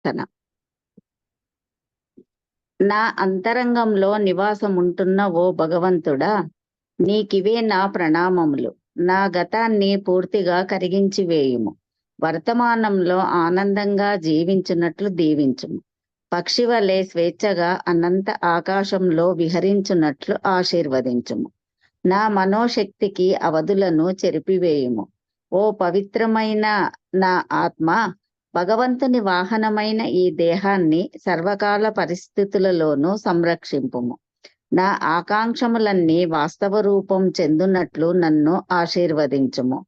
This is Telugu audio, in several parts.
తన నా అంతరంగంలో నివాసముంటున్న ఓ భగవంతుడా, నీకివే నా ప్రణామములు. నా గతాన్ని పూర్తిగా కరిగించివేయుము. వర్తమానంలో ఆనందంగా జీవించున్నట్లు దీవించుము. పక్షివలె స్వేచ్ఛగా అనంత ఆకాశంలో విహరించున్నట్లు ఆశీర్వదించుము. నా మనోశక్తికి అవధులను చెరిపివేయుము. ఓ పవిత్రమైన నా ఆత్మ, భగవంతుని వాహనమైన ఈ దేహాన్ని సర్వకాల పరిస్థితులలోనూ సంరక్షింపుము. నా ఆకాంక్షములన్నీ వాస్తవ రూపం చెందునట్లు నన్ను ఆశీర్వదించుము.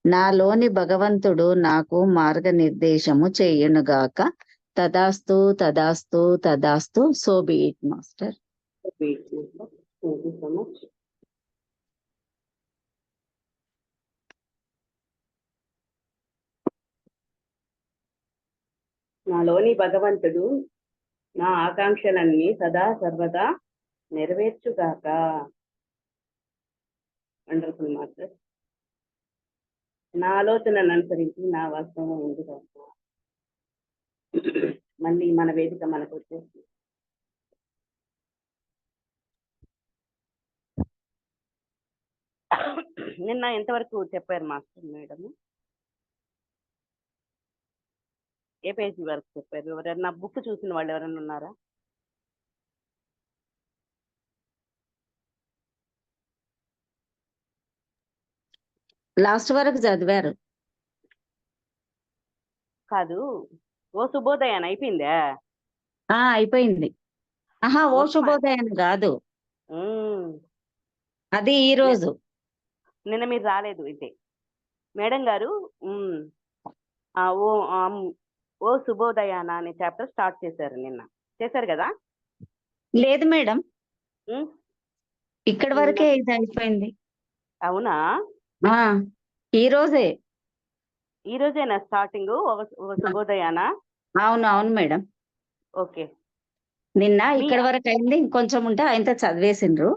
నాలోని భగవంతుడు నాకు మార్గనిర్దేశము చేయునుగాక. తదాస్తు తదాస్తు తదాస్తు. So be it master. నాలోని భగవంతుడు నా ఆకాంక్షలన్నీ సదా సర్వదా నెరవేర్చుగాక. Wonderful master. నా ఆలోచనను అనుసరించి నా వాస్తవం ఉందిగాక. మళ్ళీ మన వేదిక మనకు వచ్చేసి నిన్న ఎంతవరకు చెప్పారు మాస్టర్ మేడం? ఏ పేజీ వరకు చెప్పారు? ఎవరైనా బుక్ చూసిన వాళ్ళు ఎవరైనా ఉన్నారా? లాస్ట్ వరకు చదివారు కాదు, ఓ శుభోదయాన్ని అయిపోయిందా? అయిపోయింది. ఆహా, ఓ శుభోదయాన్ని కాదు, అది ఈ రోజు. నిన్న మీరు రాలేదు అయితే మేడం గారు. ఓ శుభోదయాన అనే చాప్టర్ స్టార్ట్ చేశారు. నిన్న చేశారు కదా? లేదు మేడం, ఇక్కడ వరకే ఇది అయిపోయింది. అవునా? ఈ రోజే. ఈ రోజేనా స్టార్టింగ్ ఒక శుభోదయాన? అవును అవును మేడం. ఓకే, నిన్న ఇక్కడ వరకు అయింది. ఇంకొంచెం ఉంటే ఆయనతో చదివేసిండ్రు.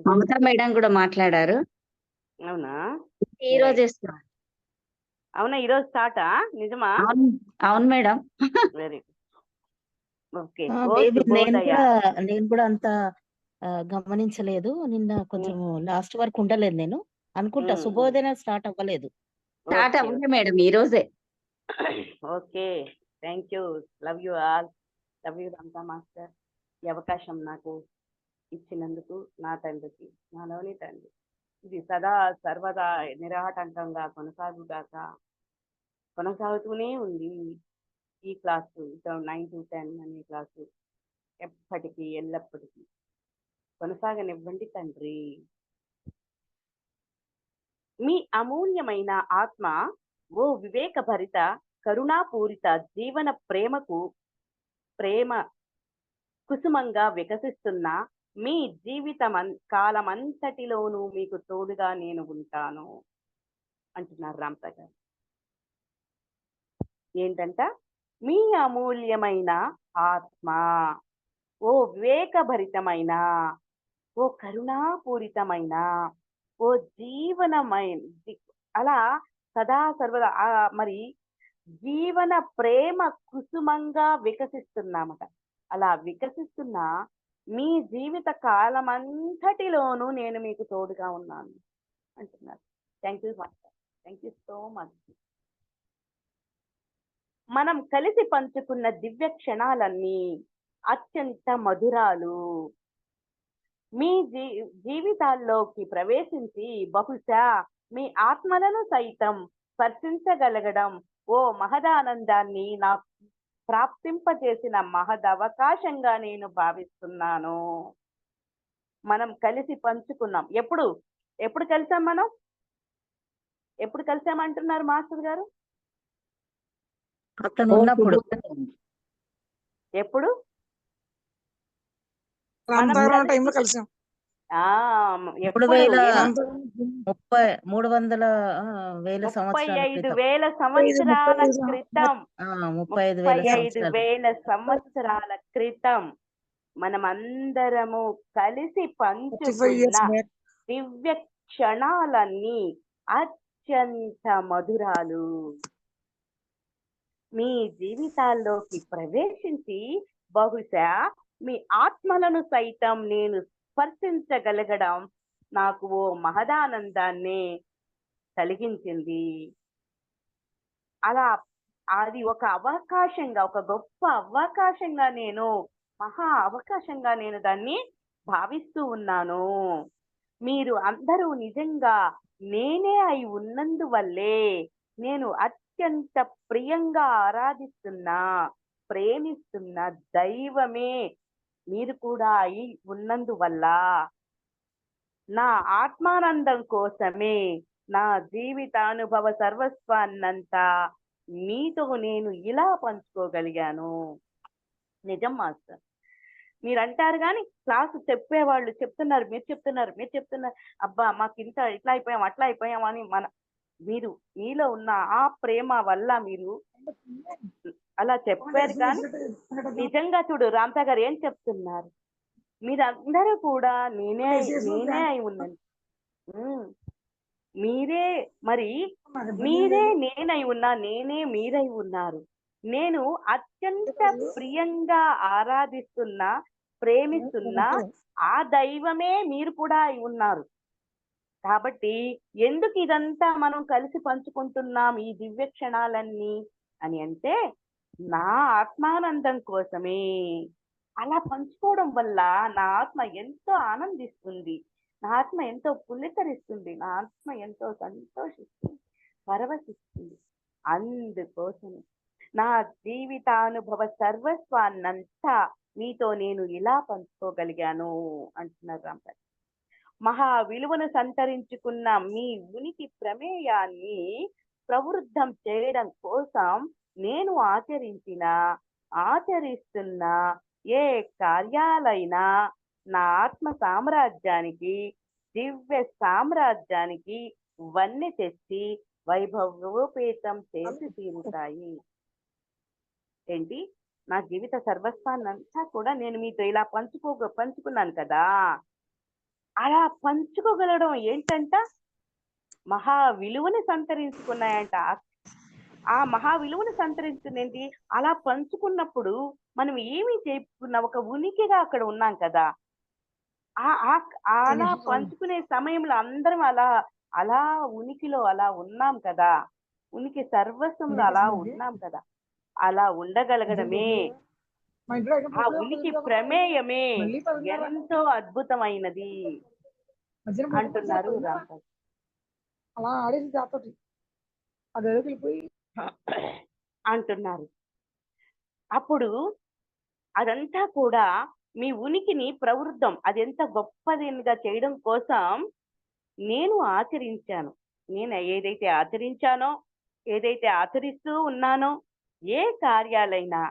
మమతా మేడం కూడా మాట్లాడారు. అవునా? ఈ రోజే. అవునా, ఈ రోజు స్టార్టా? నిజమా? అవును మేడం. Very okay. నేను కూడా అంత గమనించలేదు. నిన్న కొంచెం లాస్ట్ వరకు ఉండలేదు నేను అనుకుంటా. శుభోదయం స్టార్ట్ అవ్వలేదు. స్టార్ట్ అవ్వలే మేడం, ఈ రోజే. Okay, thank you. Love you all. Love you రంతా మాస్టర్. ఈ అవకాశం నాకు ఇచ్చినందుకు నా తండ్రికి, నాలోని తండ్రి, ఇది సదా సర్వదా నిరాటంకంగా కొనసాగుతూనే ఉంది. ఈ క్లాసు 9 to 10 అనే క్లాసు ఎప్పటికీ ఎల్లప్పటికీ కొనసాగనివ్వండి తండ్రి. మీ అమూల్యమైన ఆత్మ ఓ వివేకభరిత కరుణాపూరిత జీవన ప్రేమ కుసుమంగా వికసిస్తున్న మీ జీవిత కాలమంతటిలోనూ మీకు తోడుగా నేను ఉంటాను అంటున్నారు రామ్తా గారు. ఏంటంట? మీ అమూల్యమైన ఆత్మ ఓ వివేకభరితమైన, ఓ కరుణాపూరితమైన, ఓ జీవనమైన, అలా సదా సర్వదా మరి జీవన ప్రేమ కుసుమంగా వికసిస్తున్నామట. అలా వికసిస్తున్న మీ జీవిత కాలమంతటిలోనూ నేను మీకు తోడుగా ఉన్నాను అంటున్నారు. Thank you master, thank you so much. మనం కలిసి పంచుకున్న దివ్య క్షణాలన్నీ అత్యంత మధురాలు. మీ జీవితాల్లోకి ప్రవేశించి బహుశా మీ ఆత్మలను సైతం స్పర్శించగలగడం ఓ మహదానందాన్ని నాకు ప్రాప్తింపజేసిన మహదవకాశంగా నేను భావిస్తున్నాను. మనం కలిసి పంచుకున్నాం. ఎప్పుడు కలిసాం? మనం ఎప్పుడు కలిసామంటున్నారు మాస్టర్ గారు? అతను ఉన్నప్పుడు. ఎప్పుడు? 300 సంవత్సరాల క్రితం. 35,000 సంవత్సరాల క్రితం మనమందరము కలిసి పంచుకున్న దివ్య క్షణాలన్నీ అత్యంత మధురాలు. మీ జీవితాల్లోకి ప్రవేశించి బహుశా మీ ఆత్మలను సైతం నేను స్పర్శించగలగడం నాకు ఓ మహదానందాన్ని కలిగించింది. అలా అది ఒక అవకాశంగా, ఒక గొప్ప అవకాశంగా మహా అవకాశంగా నేను దాన్ని భావిస్తూ ఉన్నాను. మీరు అందరూ నిజంగా నేనే అయి ఉన్నందువల్లే నేను అత్యంత ప్రియంగా ఆరాధిస్తున్నా, ప్రేమిస్తున్న దైవమే మీరు కూడా అయి ఉన్నందువల్ల నా ఆత్మానందం కోసమే నా జీవితానుభవ సర్వస్వాన్నంతా మీతో నేను ఇలా పంచుకోగలిగాను. నిజం మాస్టర్. మీరు అంటారు కానీ క్లాసు చెప్పేవాళ్ళు చెప్తున్నారు, మీరు చెప్తున్నారు, అబ్బా మాకు ఇంత ఇట్లా అయిపోయాం అట్లా అయిపోయాం అని మీరు మీలో ఉన్న ఆ ప్రేమ వల్ల మీరు అలా చెప్పారు. కానీ నిజంగా చూడు రామ్తా గారు ఏం చెప్తున్నారు, మీరందరూ కూడా నేనే అయి ఉన్నాను. మీరే నేనై ఉన్నా, నేనే మీరై ఉన్నారు. నేను అత్యంత ప్రియంగా ఆరాధిస్తున్నా, ప్రేమిస్తున్నా ఆ దైవమే మీరు కూడా అయి ఉన్నారు. కాబట్టి ఎందుకు ఇదంతా మనం కలిసి పంచుకుంటున్నాం ఈ దివ్య క్షణాలన్నీ అని అంటే నా ఆత్మానందం కోసమే. అలా పంచుకోవడం వల్ల నా ఆత్మ ఎంతో ఆనందిస్తుంది, నా ఆత్మ ఎంతో పులకరిస్తుంది, నా ఆత్మ ఎంతో సంతోషిస్తుంది, పరవశిస్తుంది. అందుకోసం నా జీవితానుభవ సర్వస్వాన్నంతా మీతో నేను ఇలా పంచుకోగలిగాను అంటున్నారు రాంపల్లి. మహా విలువను సంతరించుకున్న మీ ఉనికి ప్రమేయాన్ని ప్రవృద్ధం చేయడం కోసం నేను ఆచరిస్తున్న ఏ కార్యాలైనా నా ఆత్మ సామ్రాజ్యానికి, దివ్య సామ్రాజ్యానికి వన్నె తెచ్చి వైభవోపేతం చేసి తీరుతాయి. ఏంటి, నా జీవిత సర్వస్వాన్నంతా కూడా నేను మీతో ఇలా పంచుకున్నాను కదా, అలా పంచుకోగలడం ఏంటంట మహా విలువని సంతరించుకున్నాయంట. ఆ మహా విలువని సంతరించుకునేది అలా పంచుకున్నప్పుడు మనం ఏమి చేసుకున్నా ఒక ఉనికిగా అక్కడ ఉన్నాం కదా. అలా పంచుకునే సమయంలో అందరం అలా ఉనికిలో అలా ఉన్నాం కదా, ఉనికి సర్వస్వంలో అలా ఉన్నాం కదా. అలా ఉండగలగడమే, ఆ ఉనికి ప్రమేయమే ఎంతో అద్భుతమైనది అంటున్నారు రాంపల్లి. అలా ఆడేసి దాతోటి అంటున్నారు. అప్పుడు అదంతా కూడా మీ ఉనికిని ప్రవృద్ధం, అది ఎంత గొప్పదిగా చేయడం కోసం నేను ఆచరించాను. నేను ఏదైతే ఆచరిస్తూ ఉన్నానో, ఏ కార్యాలైనా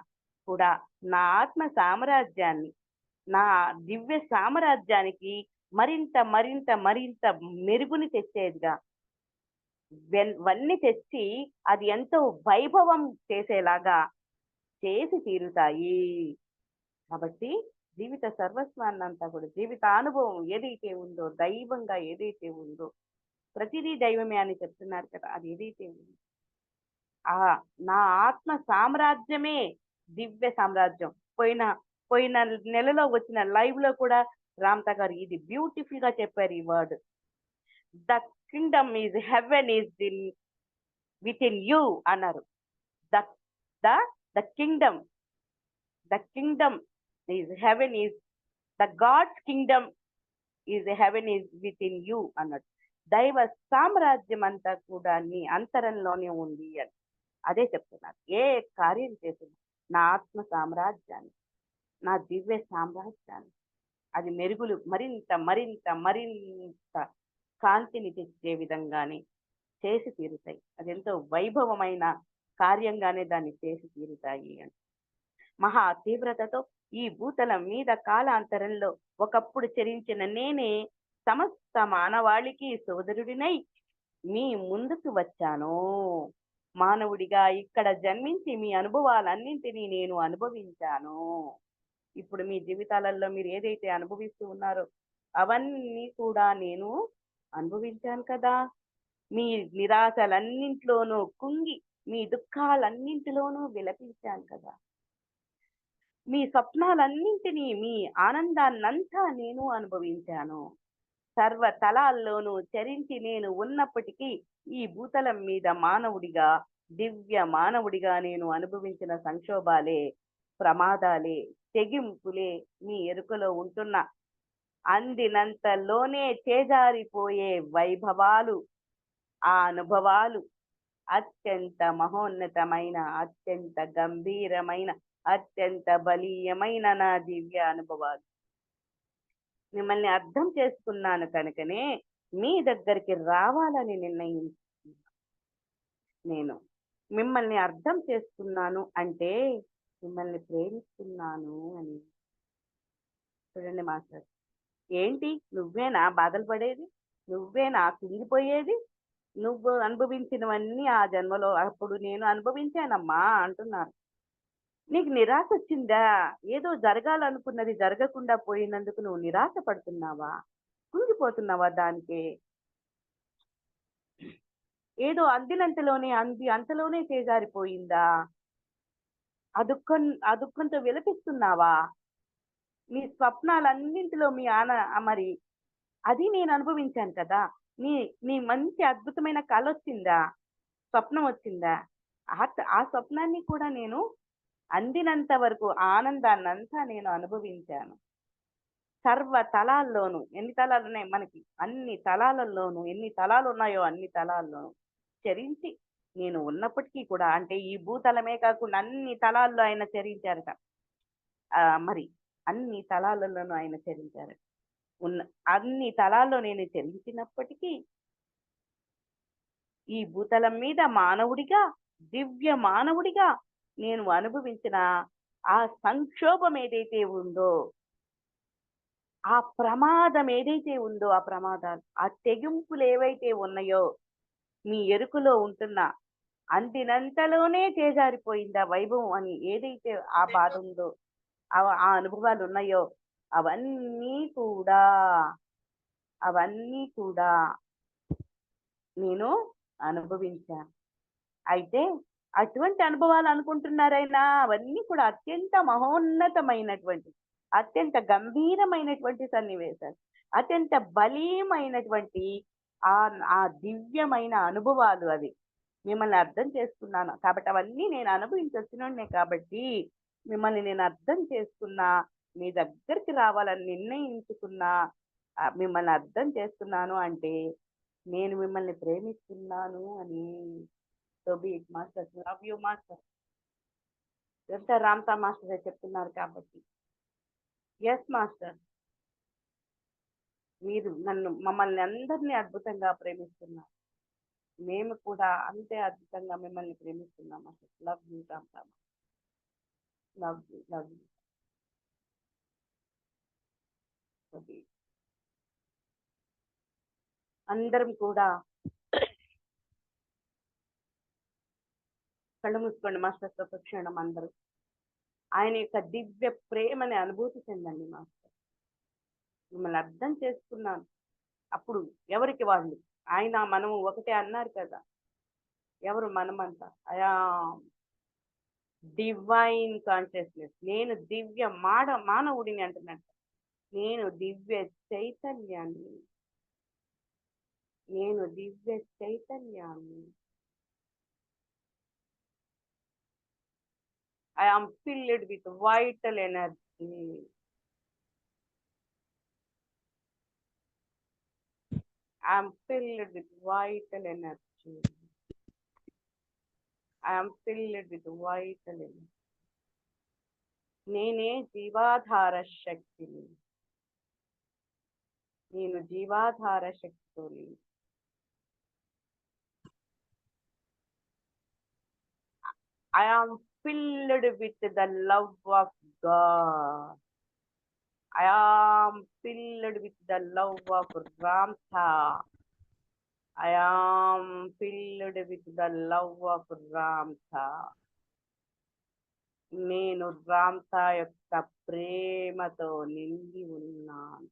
కూడా నా ఆత్మ సామ్రాజ్యాన్ని, నా దివ్య సామ్రాజ్యానికి మరింత మరింత మరింత మెరుగుని తెచ్చేదిగా వన్నీ తెచ్చి అది ఎంతో వైభవం చేసేలాగా చేసి తీరుతాయి. కాబట్టి జీవిత సర్వస్వాన్నంతా కూడా, జీవిత అనుభవం ఏదైతే ఉందో, దైవంగా ఏదైతే ఉందో, ప్రతిదీ దైవమే అని చెప్తున్నారు కదా, అది ఏదైతే ఉందో నా ఆత్మ సామ్రాజ్యమే దివ్య సామ్రాజ్యం. పోయిన నెలలో వచ్చిన లైవ్ లో కూడా రామ్తా గారు ఇది బ్యూటిఫుల్ గా చెప్పారు ఈ word. The kingdom is heaven is within you అన్నారు. The kingdom is heaven is the god's kingdom is heaven is within you అన్నాడు. దైవ సామ్రాజ్యం అంతా కూడా నీ అంతరంలోనే ఉంది అని అదే చెప్తున్నారు. ఏ కార్యం చేసినా నా ఆత్మ సామ్రాజ్యాన్ని, నా దివ్య సామ్రాజ్యాన్ని అది మెరుగులు మరింత మరింత మరింత కాంతిని తెచ్చే విధంగానే చేసి తీరుతాయి. అది ఎంతో వైభవమైన కార్యంగానే దాన్ని చేసి తీరుతాయి అని మహా తీవ్రతతో ఈ భూతలం మీద కాలాంతరంలో ఒకప్పుడు చరించిన నేనే సమస్త మానవాళికి సోదరుడినై మీ ముందుకు వచ్చాను. మానవుడిగా ఇక్కడ జన్మించి మీ అనుభవాలన్నింటినీ నేను అనుభవించాను. ఇప్పుడు మీ జీవితాలలో మీరు ఏదైతే అనుభవిస్తూ ఉన్నారో అవన్నీ కూడా నేను అనుభవించాను కదా. మీ నిరాశలన్నింట్లోనూ కుంగి మీ దుఃఖాలన్నింటిలోనూ విలపించాను కదా, మీ స్వప్నాలన్నింటినీ, మీ ఆనందాన్నంతా నేను అనుభవించాను. సర్వ తలాల్లోనూ చరించి నేను ఉన్నప్పటికీ ఈ భూతలం మీద మానవుడిగా, దివ్య మానవుడిగా నేను అనుభవించిన సంక్షోభాలే, ప్రమాదాలే, తెగింపులే మీ ఎరుకలో ఉంటున్న అందినంతలోనే చేజారిపోయే వైభవాలు, ఆ అనుభవాలు అత్యంత మహోన్నతమైన, అత్యంత గంభీరమైన, అత్యంత బలీయమైన నా దివ్య అనుభవాలు. మిమ్మల్ని అర్థం చేసుకున్నాను కనుకనే మీ దగ్గరికి రావాలని నిర్ణయించుకున్నాను. నేను మిమ్మల్ని అర్థం చేసుకున్నాను అంటే మిమ్మల్ని ప్రేమిస్తున్నాను అని. చూడండి మాస్టర్, ఏంటి నువ్వేనా బాధలు పడేది, నువ్వేనా కుంగిపోయేది, నువ్వు అనుభవించినవన్నీ ఆ జన్మలో అప్పుడు నేను అనుభవించానమ్మా అంటున్నారు. నీకు నిరాశ వచ్చిందా? ఏదో జరగాలనుకున్నది జరగకుండా పోయినందుకు నువ్వు నిరాశ పడుతున్నావా, కుంగిపోతున్నావా దానికి? ఏదో అందినంతలోనే అంతలోనే చేజారిపోయిందా? ఆ దుఃఖంతో విలపిస్తున్నావా? మీ స్వప్నాలన్నింటిలో మీ మరి అది నేను అనుభవించాను కదా. నీ నీ మంచి అద్భుతమైన కళ వచ్చిందా, స్వప్నం వచ్చిందా? ఆ స్వప్నాన్ని కూడా నేను అందినంత వరకు ఆనందాన్నంతా నేను అనుభవించాను. సర్వ తలాల్లోనూ, ఎన్ని తలాలు ఉన్నాయి మనకి, అన్ని తలాలలోనూ, ఎన్ని తలాలు ఉన్నాయో అన్ని తలాల్లోనూ చరించి నేను ఉన్నప్పటికీ కూడా, అంటే ఈ భూతలమే కాకుండా అన్ని తలాల్లో ఆయన చరించారట. మరి అన్ని తలాలలోనూ ఆయన చరించారట. అన్ని తలాల్లో నేను చరించినప్పటికీ ఈ భూతలం మీద మానవుడిగా, దివ్య మానవుడిగా నేను అనుభవించిన ఆ సంక్షోభం ఏదైతే ఉందో, ఆ ప్రమాదం ఏదైతే ఉందో, ఆ ప్రమాదాలు, ఆ తెగింపులు ఏవైతే ఉన్నాయో, మీ ఎరుకలో ఉంటున్న అందినంతలోనే చేజారిపోయిందా వైభవం అని ఏదైతే ఆ బాధ ఉందో, ఆ అనుభవాలు ఉన్నాయో, అవన్నీ కూడా నేను అనుభవించాను. అయితే అటువంటి అనుభవాలు అనుకుంటున్నారైనా, అవన్నీ కూడా అత్యంత మహోన్నతమైనటువంటి, అత్యంత గంభీరమైనటువంటి సన్నివేశాలు, అత్యంత బలీయమైనటువంటి ఆ ఆ దివ్యమైన అనుభవాలు అవి. మిమ్మల్ని అర్థం చేసుకున్నాను కాబట్టి, అవన్నీ నేను అనుభవించి వచ్చినోడినే కాబట్టి మిమ్మల్ని నేను అర్థం చేసుకున్నా, మీ దగ్గరికి రావాలని నిర్ణయించుకున్నా, మిమ్మల్ని అర్థం చేస్తున్నాను అంటే నేను మిమ్మల్ని ప్రేమిస్తున్నాను అని. So be it master, love you master. ఇదంతా రామ్తా మాస్టరే చెప్తున్నారు కాబట్టి. ఎస్ మాస్టర్, మీరు మమ్మల్ని అందరినీ అద్భుతంగా ప్రేమిస్తున్నారు, మేము కూడా అంతే అద్భుతంగా మిమ్మల్ని ప్రేమిస్తున్నాం మాస్టర్. లవ్ యూ రామ్తా, లవ్ యూ, లవ్ యూ. అందరం కూడా కళ్ళు మూసుకోండి మాస్టర్. ఒక క్షణం అందరూ ఆయన యొక్క దివ్య ప్రేమని అనుభూతి చెందండి మాస్టర్. మిమ్మల్ని అర్థం చేసుకున్నాను. అప్పుడు ఎవరికి వాళ్ళు, ఆయన మనము ఒకటే అన్నారు కదా. ఎవరు మనమంతా? అయా డివైన్ కాన్షియస్నెస్. నేను దివ్య మానవుడిని అంటున్నట్టు. నేను దివ్య చైతన్యాన్ని, నేను దివ్య చైతన్యాన్ని. I am filled with vital energy. I am filled with vital energy. I am filled with vital energy. నేనే జీవాధార శక్తిని, నేను జీవాధార శక్తితోని. I am filled with the love of God. I am filled with the love of Ramtha. I am filled with the love of Ramtha. నేను రామ్తా యొక్క ప్రేమతో నిండి ఉన్నాను.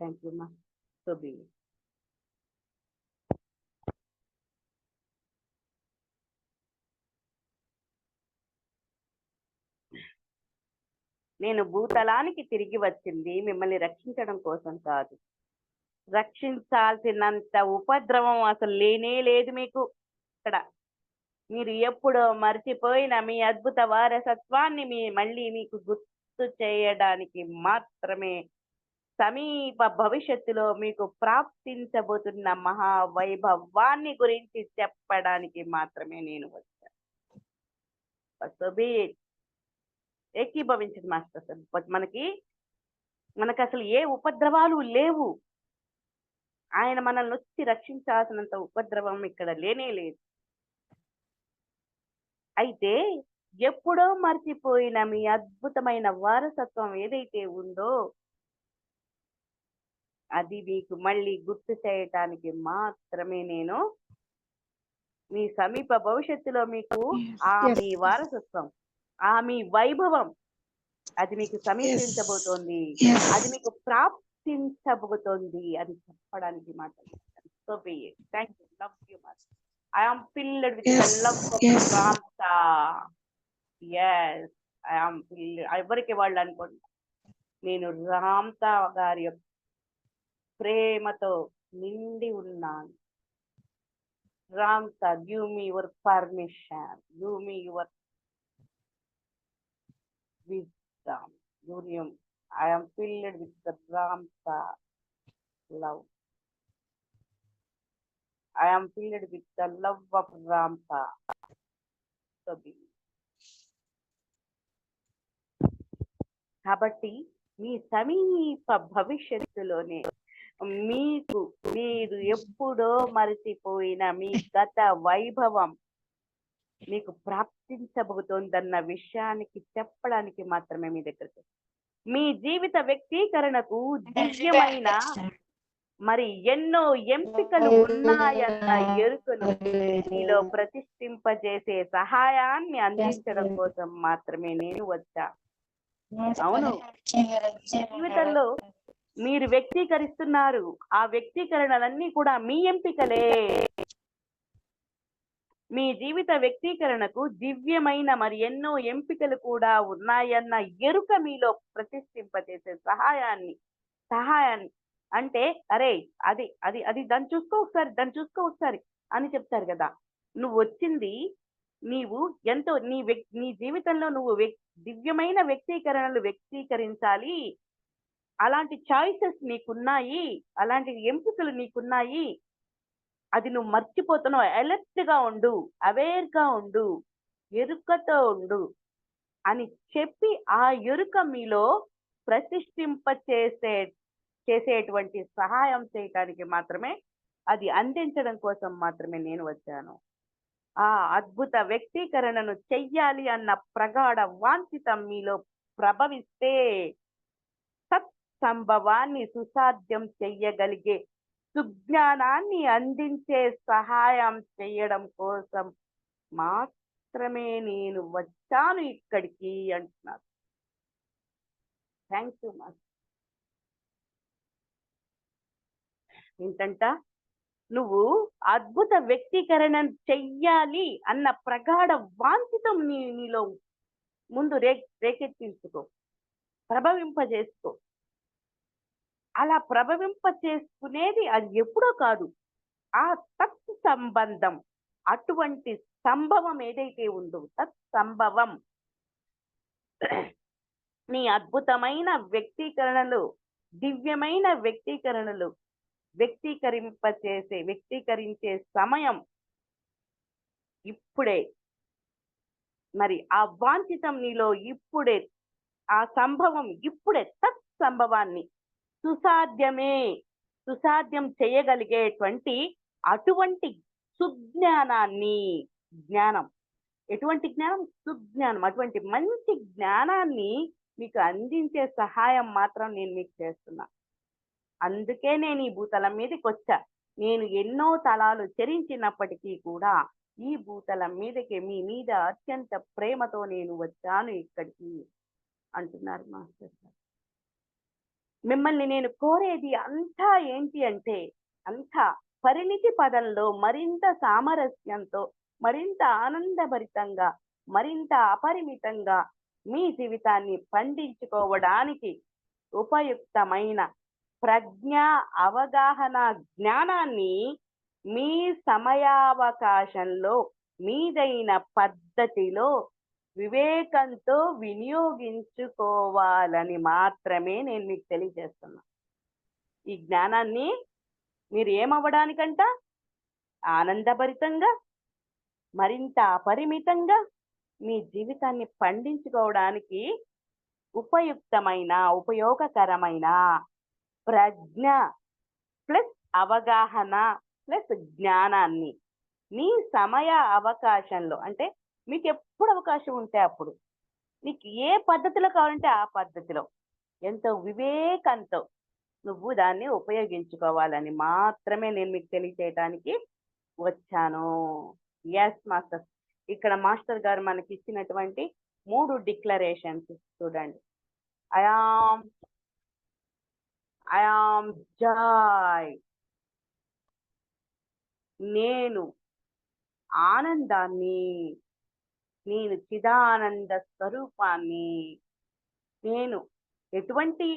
థ్యాంక్ యూ మా. So be. నేను భూతలానికి తిరిగి వచ్చింది మిమ్మల్ని రక్షించడం కోసం కాదు. రక్షించాల్సినంత ఉపద్రవం అసలు లేనే లేదు మీకు ఇక్కడ. మీరు ఎప్పుడో మర్చిపోయిన మీ అద్భుత వారసత్వాన్ని మళ్ళీ మీకు గుర్తు చేయడానికి మాత్రమే, సమీప భవిష్యత్తులో మీకు ప్రాప్తించబోతున్న మహావైభవాన్ని గురించి చెప్పడానికి మాత్రమే నేను వచ్చాను. ఏకీభవించండి మాస్టర్. మనకు అసలు ఏ ఉపద్రవాలు లేవు. ఆయన మనల్ని వచ్చి రక్షించాల్సినంత ఉపద్రవం ఇక్కడ లేనే లేదు. అయితే ఎప్పుడో మర్చిపోయిన మీ అద్భుతమైన వారసత్వం ఏదైతే ఉందో అది మీకు మళ్ళీ గుర్తు చేయటానికి మాత్రమే నేను మీ సమీప భవిష్యత్తులో మీకు మీ వారసత్వం, మీ వైభవం అది మీకు సమీపించబోతోంది, అది మీకు ప్రాప్తించబోతోంది అని చెప్పడానికి మాత్రమే. So be it. Thank you. Love you much. I am filled with the love of Ramta. Yes, I am filled. ఎవరికి వాళ్ళు అనుకోండి, నేను రామ్తా గారి యొక్క ప్రేమతో నిండి ఉన్నాను. Ramtha, give me your permission, give me your wisdom. I am filled with the Ramta love. I am filled with the love of Ramta. So be. కాబట్టి మీ సమీప భవిష్యత్తులోనే మీరు ఎప్పుడో మరచిపోయిన మీ గత వైభవం మీకు ప్రాప్తించబోతోందన్న విషయానికి చెప్పడానికి మాత్రమే మీ దగ్గరకు. మీ జీవిత వ్యక్తీకరణకు దివ్యమైన మరి ఎన్నో ఎంపికలు ఉన్నాయన్న ఎరుకను మీలో ప్రతిష్ఠింపజేసే సహాయాన్ని అందించడం కోసం మాత్రమే నేను వచ్చా. అవును, జీవితంలో మీరు వ్యక్తీకరిస్తున్నారు, ఆ వ్యక్తీకరణలన్నీ కూడా మీ ఎంపికలే. మీ జీవిత వ్యక్తీకరణకు దివ్యమైన మరి ఎన్నో ఎంపికలు కూడా ఉన్నాయన్న ఎరుక మీలో ప్రతిష్ఠింపజేసే సహాయాన్ని అంటే అరే అది అది అది దాన్ని చూసుకో ఒకసారి అని చెప్తారు కదా. నువ్వు వచ్చింది, నీవు ఎంతో నీ జీవితంలో నువ్వు దివ్యమైన వ్యక్తీకరణలు వ్యక్తీకరించాలి. అలాంటి చాయిసెస్ నీకున్నాయి, అలాంటి ఎంపికలు నీకున్నాయి. అది నువ్వు మర్చిపోతున్నావు. అలర్ట్ గా ఉండు, అవేర్ గా ఉండు, ఎరుకతో ఉండు అని చెప్పి ఆ ఎరుక మీలో చేసేటువంటి సహాయం చేయటానికి మాత్రమే, అది అందించడం కోసం మాత్రమే నేను వచ్చాను. ఆ అద్భుత వ్యక్తీకరణను చెయ్యాలి అన్న ప్రగాఢ వాంఛితం మీలో ప్రభవిస్తే సత్సంభవాన్ని సుసాధ్యం చెయ్యగలిగే సుజ్ఞానాన్ని అందించే సహాయం చేయడం కోసం మాత్రమే నేను వచ్చాను ఇక్కడికి అంటున్నారు. Thank you master. ఏంటంట, నువ్వు అద్భుత వ్యక్తీకరణ చెయ్యాలి అన్న ప్రగాఢ వాంఛితం నీలో ముందు రేకెత్తించుకో, ప్రభవింపజేసుకో. అలా ప్రభవింపచేసుకునేది అది ఎప్పుడో కాదు, ఆ తత్ సంబంధం, అటువంటి సంభవం ఏదైతే ఉందో తత్సంభవం నీ వ్యక్తీకరణలు, దివ్యమైన వ్యక్తీకరణలు వ్యక్తీకరించే సమయం ఇప్పుడే. మరి ఆ వాంఛితం నీలో ఇప్పుడే, ఆ సంభవం ఇప్పుడే, తత్సంభవాన్ని సుసాధ్యం చేయగలిగేటువంటి అటువంటి సుజ్ఞానాన్ని, ఎటువంటి జ్ఞానం? సుజ్ఞానం. అటువంటి మంచి జ్ఞానాన్ని మీకు అందించే సహాయం మాత్రం నేను మీకు చేస్తున్నా. అందుకే నేను ఈ భూతలం మీదకి వచ్చా. నేను ఎన్నో తలాలు చరించినప్పటికీ కూడా ఈ భూతలం మీదకి మీ మీద అత్యంత ప్రేమతో నేను వచ్చాను ఇక్కడికి అంటున్నారు మాస్టర్. మిమ్మల్ని నేను కోరేది అంతా ఏంటి అంటే, అంతా పరిణితి పదంలో మరింత సామరస్యంతో, మరింత ఆనందభరితంగా, మరింత అపరిమితంగా మీ జీవితాన్ని పండించుకోవడానికి ఉపయుక్తమైన ప్రజ్ఞ, అవగాహన, జ్ఞానాన్ని మీ సమయావకాశంలో మీదైన పద్ధతిలో వివేకంతో వినియోగించుకోవాలని మాత్రమే నేను మీకు తెలియజేస్తున్నా. ఈ జ్ఞానాన్ని మీరు ఏమవ్వడానికంట ఆనందభరితంగా, మరింత అపరిమితంగా మీ జీవితాన్ని పండించుకోవడానికి ఉపయోగకరమైన ప్రజ్ఞ ప్లస్ అవగాహన ప్లస్ జ్ఞానాన్ని మీ సమయ అవకాశంలో, అంటే మీకు ఎప్పుడు అవకాశం ఉంటే అప్పుడు, నీకు ఏ పద్ధతిలో కావాలంటే ఆ పద్ధతిలో, ఎంతో వివేకంతో నువ్వు దాన్ని ఉపయోగించుకోవాలని మాత్రమే నేను మీకు తెలియచేయడానికి వచ్చాను. Yes master. ఇక్కడ మాస్టర్ గారు మనకి ఇచ్చినటువంటి 3 డిక్లరేషన్స్ చూడండి. ఐ ఆమ్ జాయ్, నేను ఆనందాన్ని, నేను చిదానంద స్వరూపాన్ని. నేను ఎటువంటి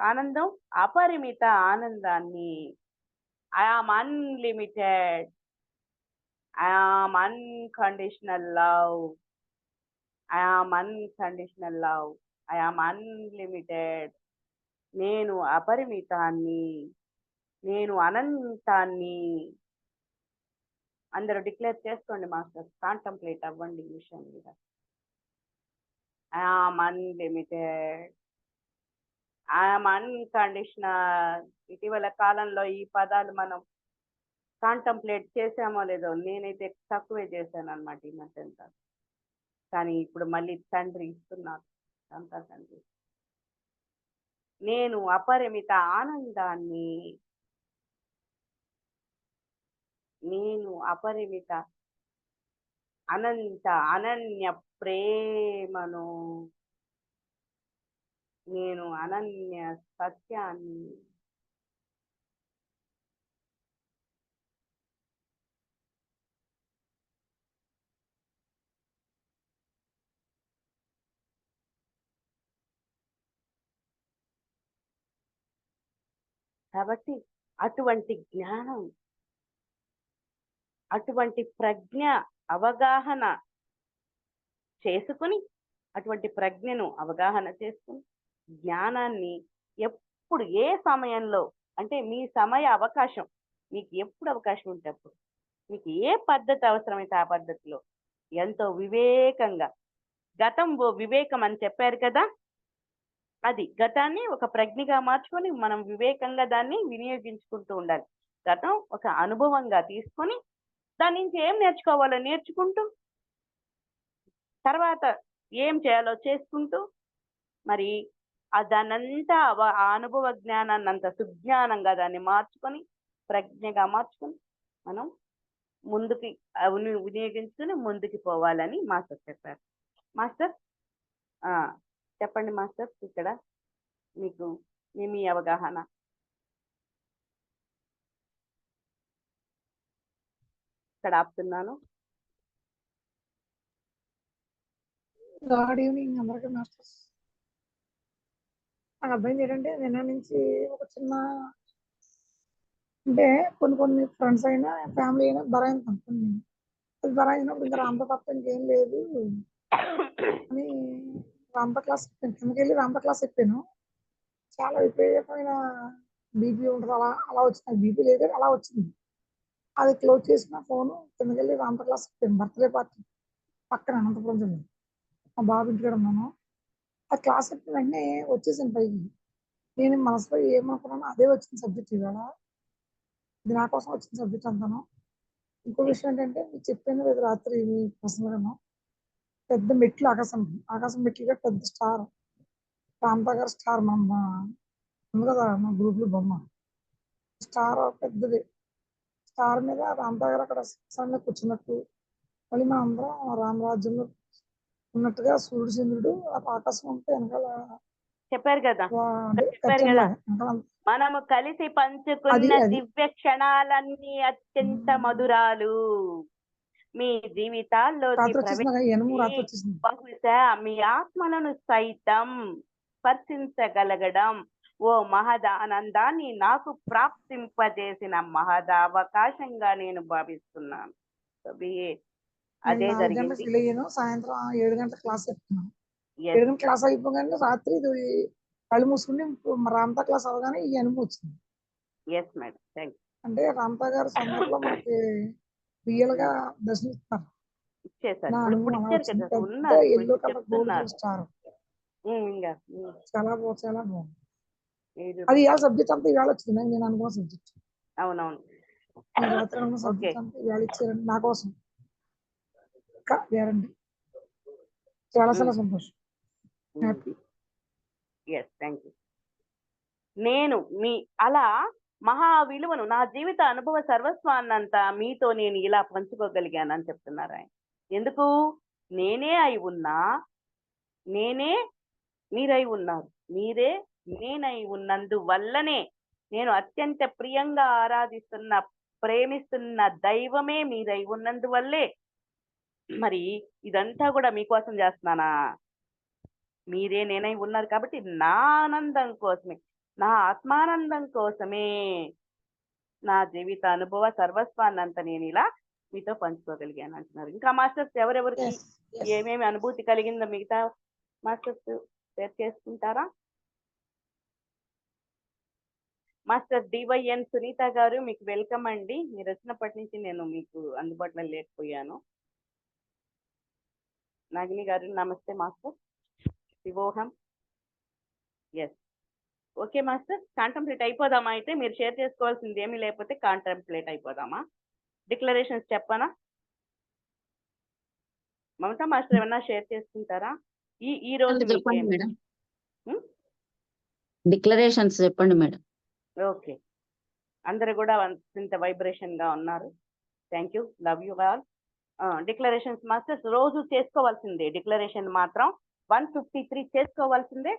ఆనందం? అపరిమిత ఆనందాన్ని. I am unlimited, I am unconditional love, I am unconditional love, I am unlimited. నేను అపరిమితాన్ని, నేను అనంతాన్ని. అందరూ డిక్లేర్ చేసుకోండి మాస్టర్, కాంటంప్లేట్ అవ్వండి ఈ విషయం మీద. I am unlimited, I am unconditional. ఇటీవల కాలంలో ఈ పదాలు మనం కాంటంప్లేట్ చేసామో లేదో, నేనైతే తక్కువే చేశాను అనమాట ఈ మధ్యంతా. కానీ ఇప్పుడు మళ్ళీ తండ్రి ఇస్తున్నారు, అంతా తండ్రి. నేను అపరిమిత ఆనందాన్ని, నేను అపరిమిత అనంత అనన్య ప్రేమను, నేను అనన్య సత్యాన్ని. కాబట్టి అటువంటి జ్ఞానం, అటువంటి ప్రజ్ఞ, అవగాహన చేసుకుని, అటువంటి ప్రజ్ఞను అవగాహన చేసుకుని, జ్ఞానాన్ని ఎప్పుడు ఏ సమయంలో, అంటే మీ సమయ అవకాశం, మీకు ఎప్పుడు అవకాశం ఉంటే అప్పుడు, మీకు ఏ పద్ధతి అవసరమైతే ఆ పద్ధతిలో ఎంతో వివేకంగా, గతం వివేకం అని చెప్పారు కదా, అది గతాన్ని ఒక ప్రజ్ఞగా మార్చుకొని మనం వివేకంగా దాన్ని వినియోగించుకుంటూ ఉండాలి. గతం ఒక అనుభవంగా తీసుకొని దాని నుంచి ఏం నేర్చుకోవాలో నేర్చుకుంటూ, తర్వాత ఏం చేయాలో చేసుకుంటూ, మరి దాన్నంతా ఆ అనుభవ జ్ఞానాన్ని అంత సుజ్ఞానంగా దాన్ని మార్చుకొని, ప్రజ్ఞగా మార్చుకొని మనం ముందుకి వినియోగించుకుని ముందుకి పోవాలని మాస్టర్ చెప్పారు. మాస్టర్ చెప్పండి మాస్టర్, ఇక్కడ మీకు మీ అవగాహన. ఇక్కడ ఆపుతున్నాను. గుడ్ ఈవినింగ్ అందరికీ మాస్టర్స్. నాకు అర్థమైంది ఏంటంటే, నిన్న నుంచి ఒక చిన్న, అంటే కొన్ని ఫ్రెండ్స్ అయినా ఫ్యామిలీ అయినా బరాయింది అనుకుంది. అది బరాయినప్పుడు ఇంకా రాంప తప్ప ఇంకేం లేదు అని రాంప క్లాస్ కిందకి వెళ్ళి రాంప క్లాస్ చెప్పాను. చాలా విపరీతమైన బీపీ ఉంటుంది, అలా వచ్చింది. బీపీ లేదు, అలా వచ్చింది. అది క్లోజ్ చేసిన ఫోను, కిందకి వెళ్ళి రాంప క్లాస్ చెప్పాను. బర్త్డే పార్టీ పక్కన అనంతపురం జిల్లా, మా బాబు ఇంటికాడ ఉన్నాను. ఆ క్లాస్ చెప్పిన వెంటనే వచ్చేసాను పైకి. నేను మనసులో ఏమనుకున్నాను, అదే వచ్చిన సబ్జెక్ట్ ఇవాళ, ఇది నా కోసం వచ్చిన సబ్జెక్ట్ అంతాను. ఇంకో విషయం ఏంటంటే, మీకు చెప్పాను రేపు రాత్రి మీ ప్రశ్నలను, పెద్ద మెట్లు, ఆకాశం మెట్లుగా పెద్ద స్టార్, రాంప గారు స్టార్, ఉంది కదా మా గ్రూప్ లో బొమ్మ, స్టార్ పెద్దది. స్టార్ మీద రాంప గారు అక్కడ సింహాసనంలో కూర్చున్నట్టు, మళ్ళీ మా అందరం రామరాజ్యంలో ఉన్నట్టుగా సూర్యుడు చంద్రుడు ఆకాశం ఉంటే వెనకాల చెప్పారు కదా, అంటే చెప్పారు HM కదా, లాగా అంటే మనము కలిసి పంచుకున్న అది దివ్య క్షణాలన్నీ అత్యంత మధురాలు. మీ జీవితాల్లోకి రాత్రి వచ్చేసింది ఎనుము రాత్రి ప్రవేశించి వచ్చేసింది. బహుశా మీ ఆత్మలను సైతం స్పర్శించగలగడం ఓ మహదానందాన్ని నాకు ప్రాప్తింపజేసిన మహదావకాశంగా నేను భావిస్తున్నాను. So be it. నేను అదే 4 గంటలకు జరిగింది. ఫీల్ అయ్యాను. సాయంత్రం 7 గంటల క్లాస్ చెప్తున్నాను. 7 ఎస్ గంటల క్లాస్ అయిపోగానే రాత్రి ఇది కళ్ళు మూసుకుని రామతా క్లాస్ అవగానే ఈ అనుభవం వచ్చింది. Yes madam, thank you. అంటే రామతా గారు సొంతలో మనకి రియల్ గా దర్శనమిస్తారు. ఇచ్చేసారు. నా ఇప్పుడు అనుభవం అలా ఇచ్చారు వచ్చింది. కదా, పెద్ద ఉన్నారు ఇప్పుడు ఎల్లో కలర్ గోల్డ్ చెప్తున్నారు. కలర్ స్టార్ ఇంకా చాలా బాగుంది, చాలా బాగుంది. మీరు అది ఇవాళ సబ్జెక్ట్ అంతా ఇవాళ వచ్చింది. నేను అనుకున్న సబ్జెక్ట్ అవునవును. నేను రాత్రి అనుకున్న ఓకే, సబ్జెక్ట్ అంతా ఇవాళ ఇచ్చారండి నా కోసం. గ్యారంటీ. చాలా చాలా సంతోషం, హ్యాపీ. Yes, thank you. నేను మీ అలా మహా విలువను నా జీవిత అనుభవ సర్వస్వాన్నంతా మీతో నేను ఇలా పంచుకోగలిగానని చెప్తున్నారు ఆయన. ఎందుకు? నేనే అయి ఉన్నా, నేనే మీరై ఉన్నారు, మీరే నేనై ఉన్నందువల్లనే నేను అత్యంత ప్రియంగా ఆరాధిస్తున్న ప్రేమిస్తున్న దైవమే మీరై ఉన్నందువల్లే మరి ఇదంతా కూడా మీకోసం చేస్తున్నానా? మీరే నేనై ఉన్నారు కాబట్టి నా ఆనందం కోసమే, నా ఆత్మానందం కోసమే నా జీవిత అనుభవ సర్వస్వాన్నంతా నేను ఇలా మీతో పంచుకోగలిగాను అంటున్నారు. ఇంకా మాస్టర్స్ ఎవరెవరికి ఏమేమి అనుభూతి కలిగిందో మిగతా మాస్టర్స్ షేర్ చేసుకుంటారా? మాస్టర్ డివైఎన్ సునీత గారు, మీకు వెల్కమ్ అండి. మీరు వచ్చినప్పటి నుంచి నేను మీకు అందుబాటులో లేకపోయాను. నాగిని గారు నమస్తే మాస్టర్. శివోహం. ఎస్, ఓకే మాస్టర్, కాంటంప్లేట్ అయిపోదామా? అయితే మీరు షేర్ చేసుకోవాల్సింది ఏమీ లేకపోతే కాంటంప్లేట్ అయిపోదామా? డిక్లరేషన్స్ చెప్పనా? మమతా మాస్టర్ ఏమన్నా షేర్ చేసుకుంటారా? ఈ రోజు చెప్పండి మీకేం? మేడం. డిక్లరేషన్స్ చెప్పండి మేడం. ఓకే, అందరు కూడా అంత వైబ్రేషన్ గా ఉన్నారు. Thank you, love you all. Declarations masters రోజు చేసుకోవాల్సిందే. డిక్లరేషన్ మాత్రం 153 చేసుకోవాల్సిందే.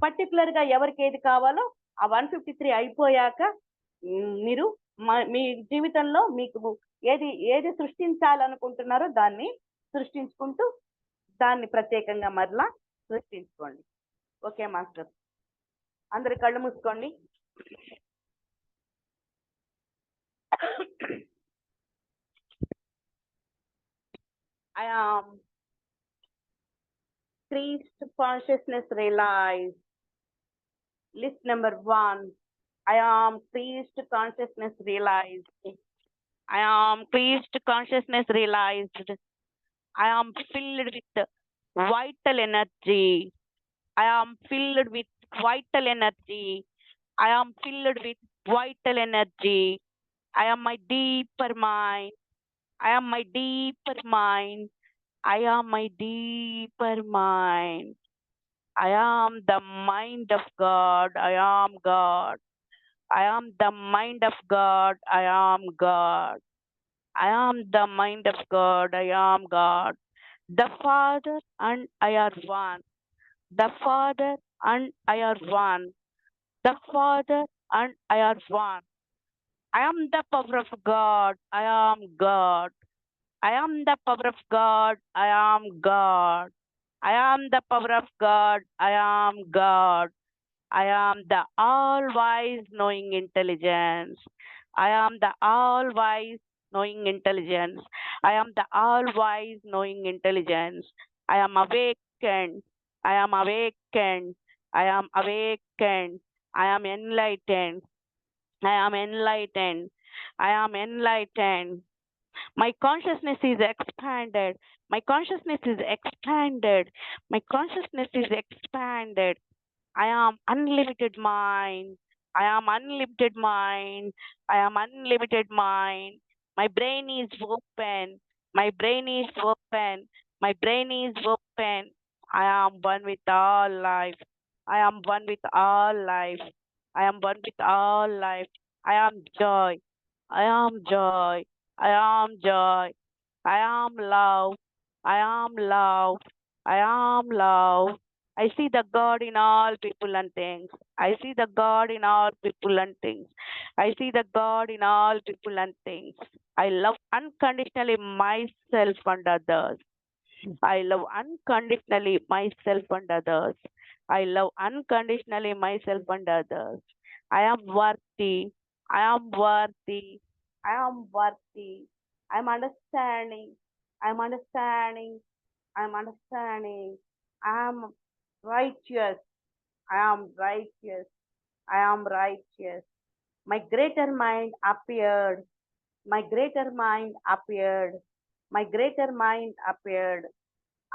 పర్టికులర్ గా ఎవరికి ఏది కావాలో ఆ 153 అయిపోయాక మీరు మీ జీవితంలో మీకు ఏది సృష్టించాలనుకుంటున్నారో దాన్ని సృష్టించుకుంటూ దాన్ని ప్రత్యేకంగా మరలా సృష్టించుకోండి. ఓకే మాస్టర్, అందరు కళ్ళు మూసుకోండి. I am increased consciousness realized. List number 1. I am increased consciousness realized. I am increased consciousness realized. I am filled with vital energy. I am filled with vital energy. I am filled with vital energy. I am my deeper mind. I am my deeper mind. I am my deeper mind. I am the mind of God. I am God. I am the mind of God. I am God. I am the mind of God. I am God. The Father and I are one. The Father and I are one. The Father and I are one. I am the power of God. I am God. I am the power of God. I am God. I am the power of God. I am God. I am the all-wise knowing intelligence. I am the all-wise knowing intelligence. I am the all-wise knowing intelligence. I am awakened. I am awakened. I am awakened. I am enlightened. I am enlightened. I am enlightened. My consciousness is expanded. My consciousness is expanded. My consciousness is expanded. I am unlimited mind. I am unlimited mind. I am unlimited mind. My brain is open. My brain is open. My brain is open. I am one with all life. I am one with all life. I am one with all life. I am joy. I am joy. I am joy. I am love. I am love. I am love. I see the God in all people and things. I see the God in all people and things. I see the God in all people and things. I love unconditionally myself and others. I love unconditionally myself and others. I love unconditionally myself and others. I am worthy. I am worthy. I am worthy. I'm understanding. I'm understanding. I'm understanding. I am righteous. I am righteous. I am righteous. My greater mind appeared. My greater mind appeared. My greater mind appeared.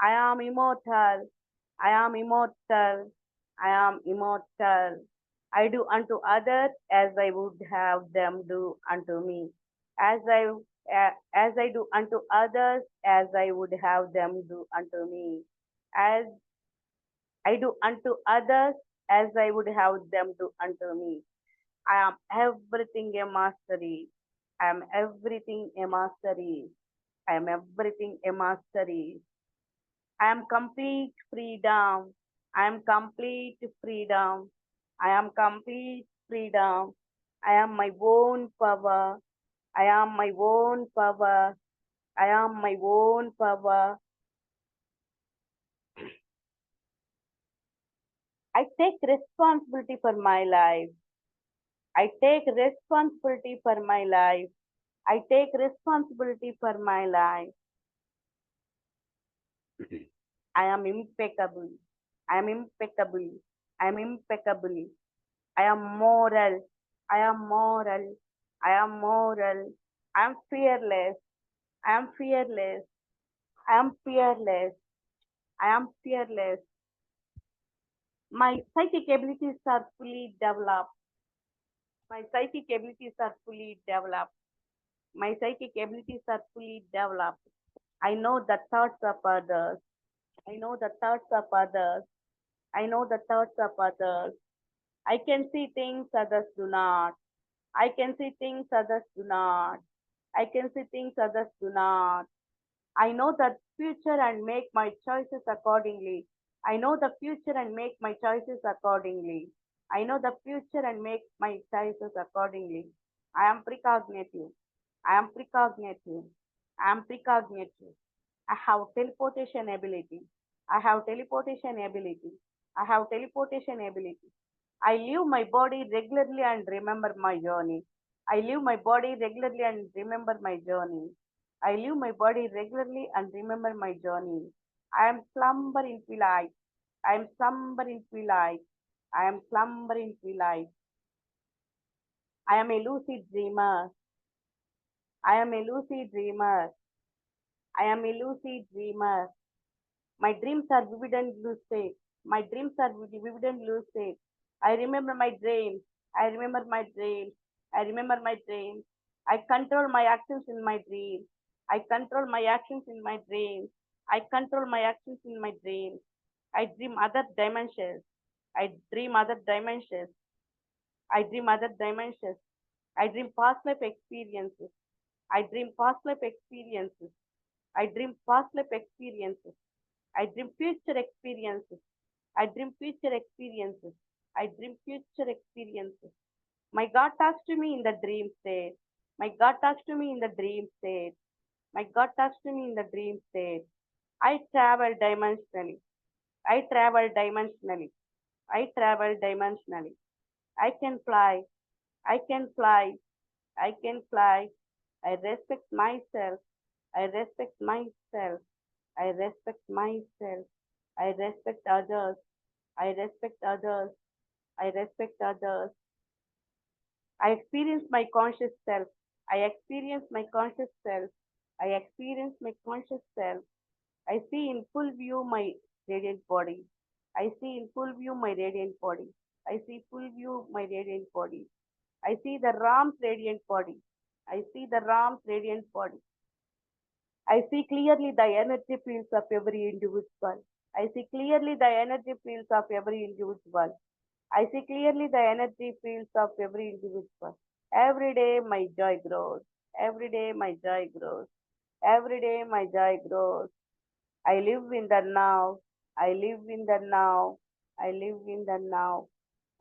I am immortal. I am immortal. I am immortal. I do unto others as I would have them do unto me. As I do unto others as I would have them do unto me. As I do unto others as I would have them do unto me. I am everything a mastery. I am everything a mastery. I am everything a mastery. I am complete freedom. I am complete freedom. I am complete freedom. I am my own power. I am my own power. I am my own power. I take responsibility for my life. I take responsibility for my life. I take responsibility for my life. I am impeccable. I am impeccable. I am impeccable. I am moral. I am moral. I am moral. I am fearless. I am fearless. I am fearless. I am fearless. My psychic abilities are fully developed. My psychic abilities are fully developed. My psychic abilities are fully developed. I know the thoughts of others. I know the thoughts of others. I know the thoughts of others. I can see things others do not. I can see things others do not. I can see things others do not. I know the future and make my choices accordingly. I know the future and make my choices accordingly. I know the future and make my choices accordingly. I am precognitive. I am precognitive. I am precognitive. I have teleportation ability. I have teleportation ability. I have teleportation ability. I leave my body regularly and remember my journey. I leave my body regularly and remember my journey. I leave my body regularly and remember my journey. I am slumber in twilight. I am slumber in twilight. I am slumber in twilight. I am a lucid dreamer. I am a lucid dreamer. I am a lucid dreamer. My dreams are vivid and lucid. My dreams are vivid and lucid. I remember my dreams. I remember my dreams. I remember my dreams. I control my actions in my dreams. I control my actions in my dreams. I control my actions in my dreams. I dream other dimensions. I dream other dimensions. I dream other dimensions. I dream past life experiences. I dream past life experiences. I dream past life experiences. I dream future experiences. I dream future experiences. I dream future experiences. My God talks to me in the dream state. My God talks to me in the dream state. My God talks to me in the dream state. I travel dimensionally. I travel dimensionally. I travel dimensionally. I can fly. I can fly. I can fly. I respect myself. I respect myself. I respect myself. I respect others. I respect others. I respect others. I experience my conscious self. I experience my conscious self. I experience my conscious self. I see in full view my radiant body. I see in full view my radiant body. I see full view my radiant body. I see the Ram's radiant body. I see the Ram's radiant body. I see clearly the energy fields of every individual. I see clearly the energy fields of every individual. I see clearly the energy fields of every individual. Every day my joy grows. Every day my joy grows. Every day my joy grows. I live in the now. I live in the now. I live in the now.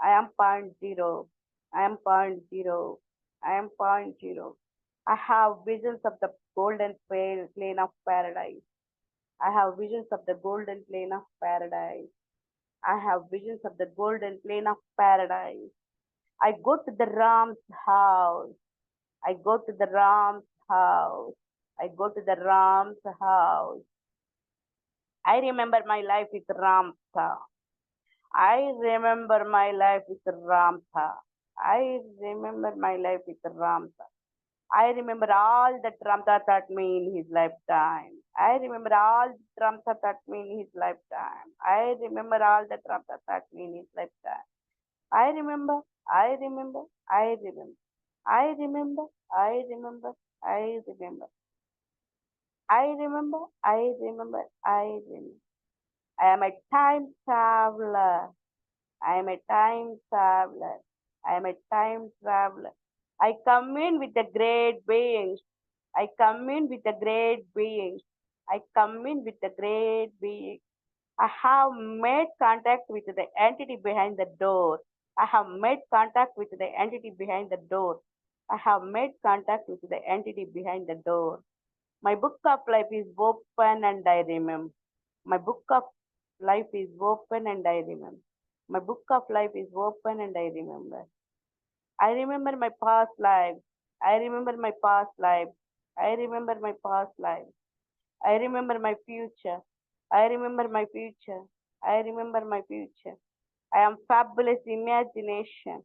I am point zero. I am point zero. I am point zero. I have visions of the golden plain of paradise. I have visions of the golden plain of paradise. I have visions of the golden plain of paradise. I go to the Ram's house. I go to the Ram's house. I go to the Ram's house. I remember my life with Ramtha. I remember my life with Ramtha. I remember my life with Ramtha. I remember all that Ramtha taught me in his lifetime. I remember all that Ramtha taught me in his lifetime. I remember all that Ramtha taught me in his lifetime. I remember, I remember, I remember. I remember, I remember, I remember. I remember, I remember, I remember. I am a time traveler. I am a time traveler. I am a time traveler. I commune with the great beings. I commune with the great beings. I commune with the great beings. I have made contact with the entity behind the door. I have made contact with the entity behind the door. I have made contact with the entity behind the door. My book of life is open and I remember. My book of life is open and I remember. My book of life is open and I remember. I remember my past life. I remember my past life. I remember my past life. I remember my future. I remember my future. I remember my future. I am fabulous imagination.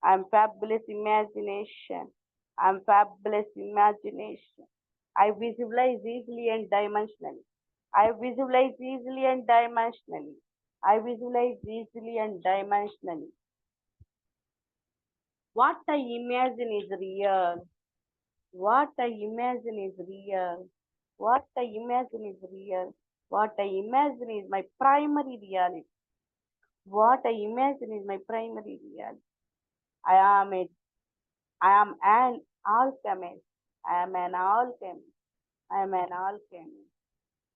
I am fabulous imagination. I am fabulous imagination. I visualize easily and dimensionally. I visualize easily and dimensionally. I visualize easily and dimensionally. What I imagine is real. What I imagine is real. What I imagine is real. What I imagine is my primary reality. What I imagine is my primary reality. I am it. I am an alchemist. I am an alchemist. I am an alchemist.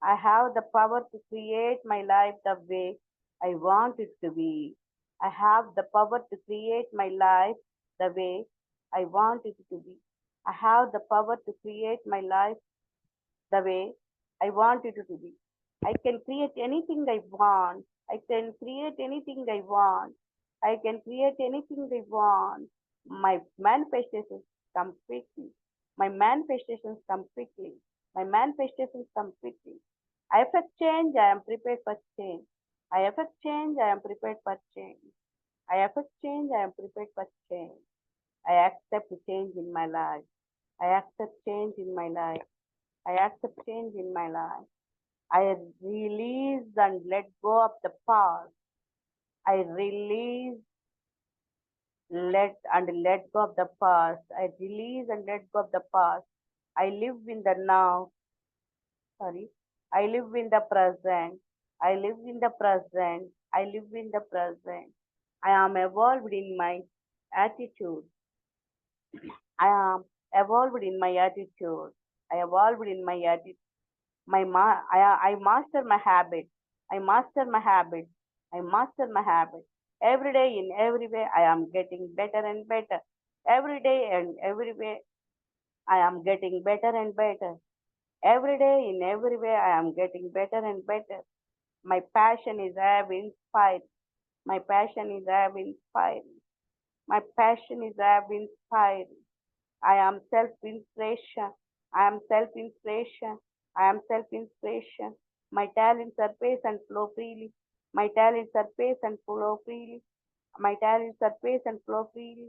I have the power to create my life the way I want it to be. I have the power to create my life the way I want it to be. I have the power to create my life the way I want it to be. I can create anything I want. I can create anything I want. I can create anything I want. My manifestations come quickly. My manifestations come quickly. My manifestations come quickly. I affect change, I am prepared for change. I affect change, I am prepared for change. I affect change, I am prepared for change. I accept change in my life. I accept change in my life. I accept change in my life. I release and let go of the past. I release, let go of the past. I release and let go of the past. I live in the now. Sorry. I live in the present. I live in the present. I live in the present. I am evolved in my attitude. I am evolved in my attitude. I evolved in my attitude. I master my habit. I master my habit. I master my habit. Every day in every way I am getting better and better. Every day and every way I am getting better and better. Every day in every way I am getting better and better. My passion is I have inspired. My passion is I have inspired. My passion is I have inspired. I am self-inspiration. I am self-inspiration. I am self-inspiration. My talents surface and flow freely. My talents surface and flow freely. My talents surface and flow freely.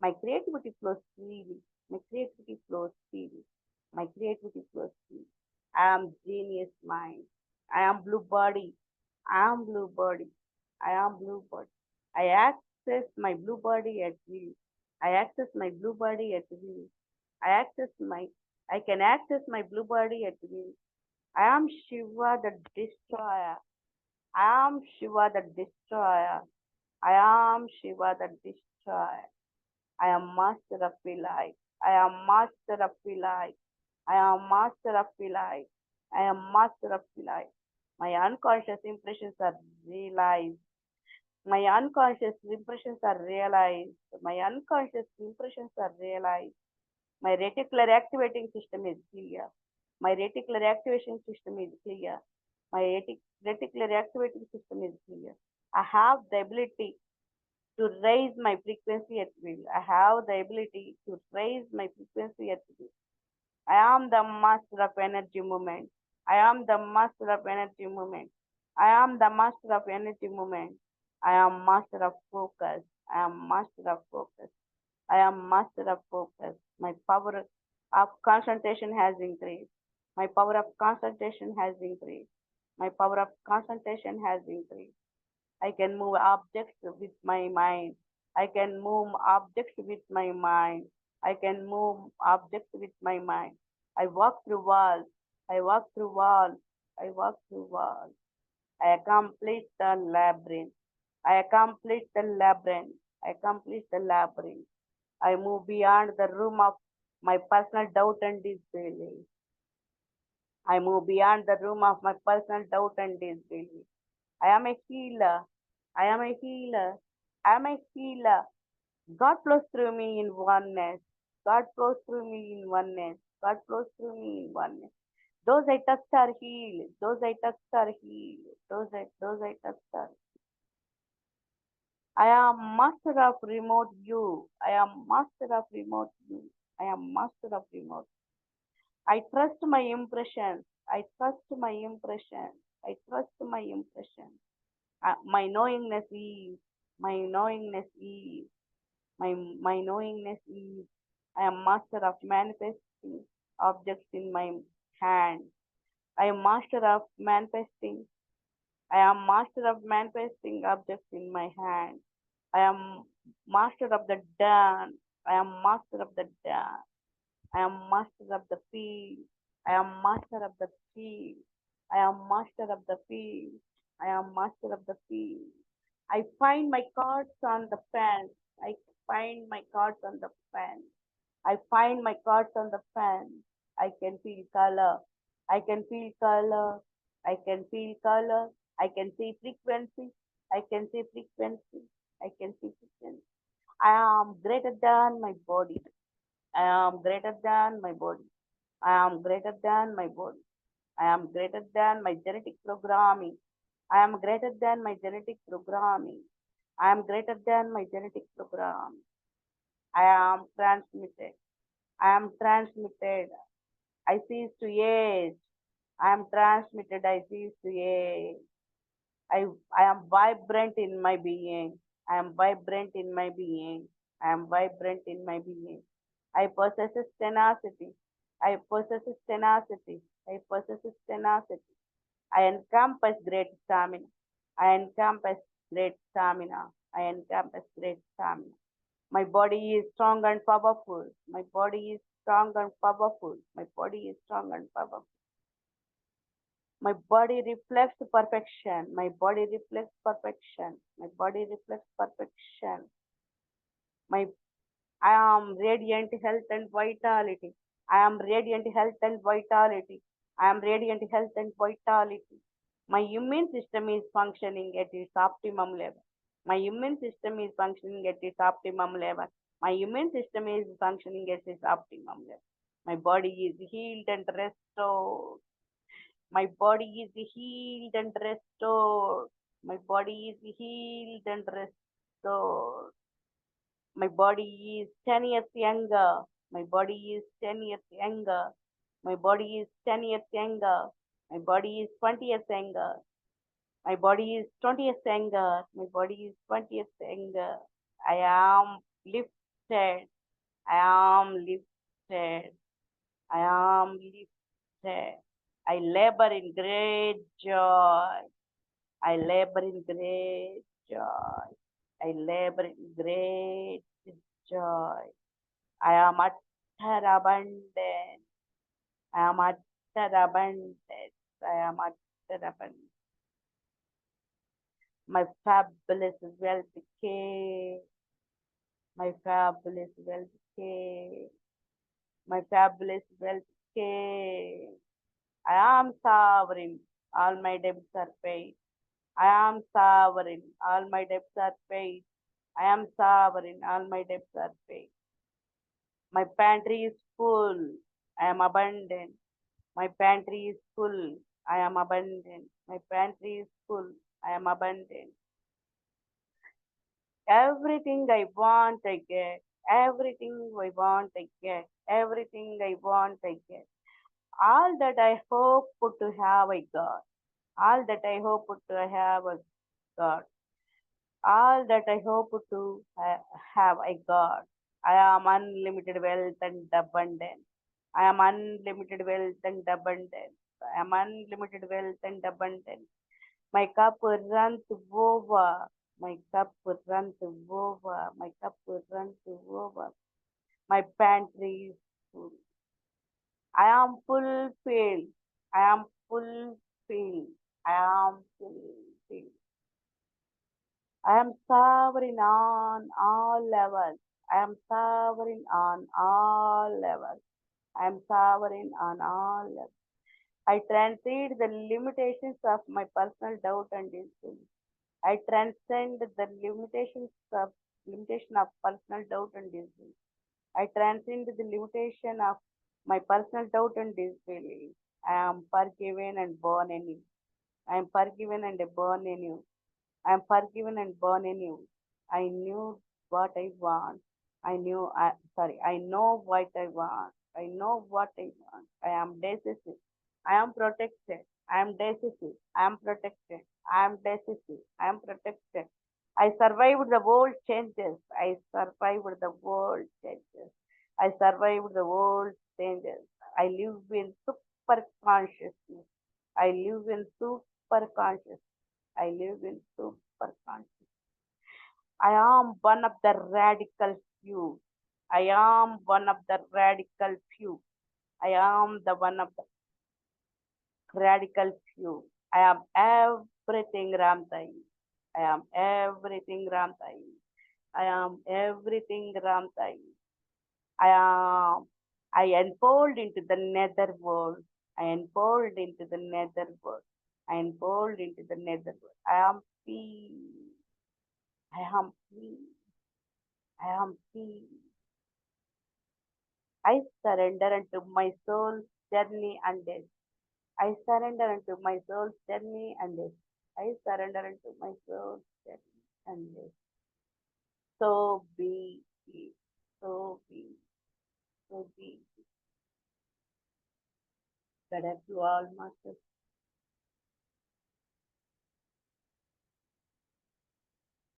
My creativity flows freely. My creativity flows freely. My creativity flows freely. I am genius mind. I am blue body. I am blue body. I am blue body. I access my blue body at will. I access my blue body at will. I access my I can access my blue body at will. I am Shiva the destroyer. I am Shiva the destroyer. I am Shiva the destroyer. I am master of life. I am master of life. I am master of life. I am master of life. My unconscious impressions are realized. My unconscious impressions are realized. My unconscious impressions are realized. My reticular activating system is clear. My reticular activation system is clear. My reticular activating system is clear. I have the ability to raise my frequency at will. I have the ability to raise my frequency at will. I am the master of energy movement. I am the master of energy movement. I am the master of energy movement. I am master of focus. I am master of focus. I am master of focus. My power of concentration has increased. My power of concentration has increased. My power of concentration has increased. I can move objects with my mind. I can move objects with my mind. I can move objects with my mind. I walk through walls. I walk through walls. I walk through walls. I accomplish the labyrinth. I accomplish the labyrinth. I accomplish the labyrinth. I move beyond the room of my personal doubt and disbelief. I move beyond the room of my personal doubt and disbelief. I am a healer. I am a healer. I am a healer. God flows through me in oneness. God flows through me in oneness. God flows through me in oneness. Those I touch are healed. Those I touch are healed. Those I touch are. I am master of remote view. I am master of remote view. I am master of remote. I trust my impressions. I trust my impressions. I trust my impressions. My knowingness is. My knowingness is. My knowingness is. I am master of manifesting objects in my hand. I am master of manifesting. I am master of manifesting objects in my hand. I am master of the dance. I am master of the dance. I am master of the field. I am master of the field. I am master of the field. I am master of the field. I find my cards on the pen. I find my cards on the pen. I find my cards on the pen. I can feel color. I can feel color. I can feel color. I can see frequency. I can see frequency. I can see frequency. I am greater than my body. I am greater than my body. I am greater than my body. I am greater than my genetic programming. I am greater than my genetic programming. I am greater than my genetic programming. I am transmitted. I am transmitted. I cease to age. I am transmitted. I cease to age. I am vibrant in my being. I am vibrant in my being. I am vibrant in my being. I possess tenacity. I possess tenacity. I possess tenacity. I encompass great stamina. I encompass great stamina. I encompass great stamina. My body is strong and powerful. My body is strong and powerful. My body is strong and powerful. My body reflects perfection. My body reflects perfection. My body reflects perfection. I am radiant health and vitality. I am radiant health and vitality. I am radiant health and vitality. My immune system is functioning at its optimum level. My immune system is functioning at its optimum level. My immune system is functioning at its optimum level. My body is healed and restored. My body is healed and restored. My body is healed and restored. My body is 10 years younger. My body is 10 years younger. My body is 10 years younger. My body is 20 years younger. My body is 20 years younger. My body is 20 years younger. I am lifted. I am lifted. I am lifted. I labor in great joy. I labor in great joy. I labor in great joy. I am utter abundance. I am utter abundance. I am utter abundance. My fabulous wealth came. My fabulous wealth came. My fabulous wealth came. I am sovereign. All my debts are paid. I am sovereign. All my debts are paid. I am sovereign. All my debts are paid. My pantry is full. I am abundant. My pantry is full. I am abundant. My pantry is full. I am abundant. Everything I want, I get. Everything I want, I get. Everything I want, I get. All that I hope to have, I got. All that I hope to have, I got. All that I hope to have, I got. I am unlimited wealth and abundance. I am unlimited wealth and abundance. I am unlimited wealth and abundance. My cup runs over. My cup runs over. My cup runs over. My pantry is full. I am fulfilled. I am fulfilled. I am fulfilled. I am sovereign on all levels. I am sovereign on all levels. I am sovereign on all levels. I transcend the limitations of my personal doubt and disbelief. I transcend the limitation of personal doubt and disbelief. I transcend the limitation of my personal doubt and disbelief. I am forgiven and born anew. I am forgiven and born anew. I am forgiven and born anew. I knew what I want. I know what I want. I know what I want. I am decisive. I am protected. I am decisive. I am protected. I am decisive. I am protected. I survived the world changes. I survived the world changes. I survived the world changes. I live in super consciousness. I live in super consciousness. I live in super consciousness. I am one of the radical few. I am one of the radical few. I am the one of the radical few. I am everything Ramtai. I am everything Ramtai. I am everything Ramtai. I am. I unfold into the nether world. I unfold into the nether world. I unfold into the nether world. I am peace. I am peace. I am peace. I surrender unto my soul's journey and death. I surrender unto my soul's journey and death. I surrender unto my soul's journey and death. So be it. So be it. So be it. God bless you all, Master.